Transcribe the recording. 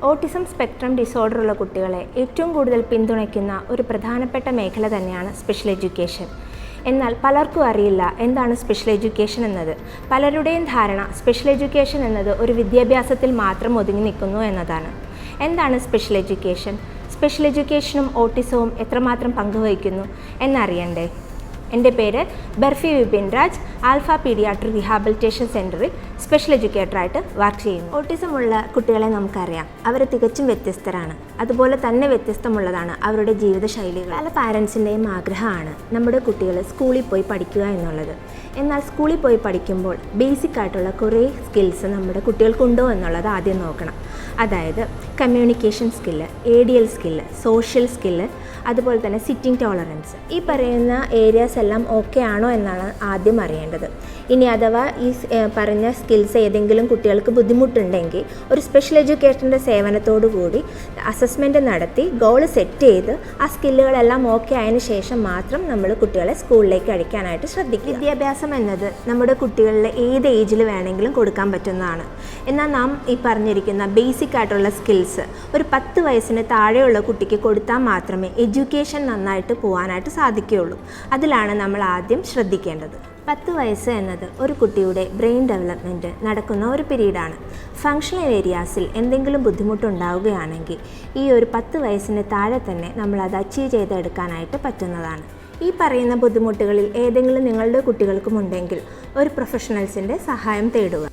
Autism spectrum disorder ഉള്ള കുട്ടികളെ ഏറ്റവും കൂടുതൽ പിന്തുണയ്ക്കുന്ന ഒരു പ്രധാനപ്പെട്ട മേഖല തന്നെയാണ് സ്പെഷ്യൽ എഡ്യൂക്കേഷൻ. എന്നാൽ പലർക്കും അറിയില്ല എന്താണ് സ്പെഷ്യൽ എഡ്യൂക്കേഷൻ എന്നത്. പലരുടെയും ധാരണ സ്പെഷ്യൽ എഡ്യൂക്കേഷൻ എന്നത് ഒരു വിദ്യാഭ്യാസത്തിൽ മാത്രം ഒതുങ്ങി നിൽക്കുന്നു എന്നതാണ്. എന്താണ് സ്പെഷ്യൽ എഡ്യൂക്കേഷൻ? സ്പെഷ്യൽ എഡ്യൂക്കേഷനും ഓട്ടിസവും എത്രമാത്രം പങ്കുവഹിക്കുന്നു എന്നറിയണ്ടേ? എൻ്റെ പേര് barfi Vipin Raj. Alpha paediatric rehabilitation സെൻറ്ററിൽ സ്പെഷ്യൽ എഡ്യൂക്കേറ്ററായിട്ട് വർക്ക് ചെയ്യുന്നു. ഓട്ടിസമുള്ള കുട്ടികളെ നമുക്കറിയാം, അവർ തികച്ചും വ്യത്യസ്തരാണ്. അതുപോലെ തന്നെ വ്യത്യസ്തമുള്ളതാണ് അവരുടെ ജീവിതശൈലികൾ. പല പാരൻസിൻ്റെയും ആഗ്രഹമാണ് നമ്മുടെ കുട്ടികൾ സ്കൂളിൽ പോയി പഠിക്കുക എന്നുള്ളത്. എന്നാൽ സ്കൂളിൽ പോയി പഠിക്കുമ്പോൾ ബേസിക് ആയിട്ടുള്ള കുറേ സ്കിൽസ് നമ്മുടെ കുട്ടികൾക്കുണ്ടോ എന്നുള്ളത് ആദ്യം നോക്കണം. അതായത് communication skill, ADL skill, social skill, അതുപോലെ തന്നെ സിറ്റിംഗ് ടോളറൻസ്. ഈ പറയുന്ന ഏരിയാസ് എല്ലാം ഓക്കെ ആണോ എന്നാണ് ആദ്യം അറിയേണ്ടത്. ഇനി അഥവാ ഈ പറഞ്ഞ സ്കിൽസ് ഏതെങ്കിലും കുട്ടികൾക്ക് ബുദ്ധിമുട്ടുണ്ടെങ്കിൽ ഒരു സ്പെഷ്യൽ എഡ്യൂക്കേഷൻ്റെ സേവനത്തോടു കൂടി അസസ്മെൻറ്റ് നടത്തി ഗോൾ സെറ്റ് ചെയ്ത് ആ സ്കില്ലുകളെല്ലാം ഓക്കെ ആയതിനു ശേഷം മാത്രം നമ്മൾ കുട്ടികളെ സ്കൂളിലേക്ക് അയക്കാനായിട്ട് ശ്രദ്ധിക്കുക. വിദ്യാഭ്യാസം എന്നത് നമ്മുടെ കുട്ടികളിൽ ഏത് ഏജിൽ വേണമെങ്കിലും കൊടുക്കാൻ പറ്റുന്നതാണ്. എന്നാൽ നാം ഈ പറഞ്ഞിരിക്കുന്ന ബേസിക് ആയിട്ടുള്ള സ്കിൽസ് ഒരു 10 വയസ്സിന് താഴെയുള്ള കുട്ടിക്ക് കൊടുത്താൽ മാത്രമേ എഡ്യൂക്കേഷൻ നന്നായിട്ട് പോകാനായിട്ട് സാധിക്കുകയുള്ളൂ. അതിലാണ് നമ്മൾ ആദ്യം ശ്രദ്ധിക്കേണ്ടത്. 10 വയസ്സ് എന്നത് ഒരു കുട്ടിയുടെ ബ്രെയിൻ ഡെവലപ്മെൻറ്റ് നടക്കുന്ന ഒരു പീരീഡാണ്. ഫങ്ഷണൽ ഏരിയാസിൽ എന്തെങ്കിലും ബുദ്ധിമുട്ടുണ്ടാവുകയാണെങ്കിൽ ഈ ഒരു 10 വയസ്സിന് താഴെ തന്നെ നമ്മളത് അച്ചീവ് ചെയ്തെടുക്കാനായിട്ട് പറ്റുന്നതാണ്. ഈ പറയുന്ന ബുദ്ധിമുട്ടുകളിൽ ഏതെങ്കിലും നിങ്ങളുടെ കുട്ടികൾക്കും ഉണ്ടെങ്കിൽ ഒരു പ്രൊഫഷണൽസിൻ്റെ സഹായം തേടുക.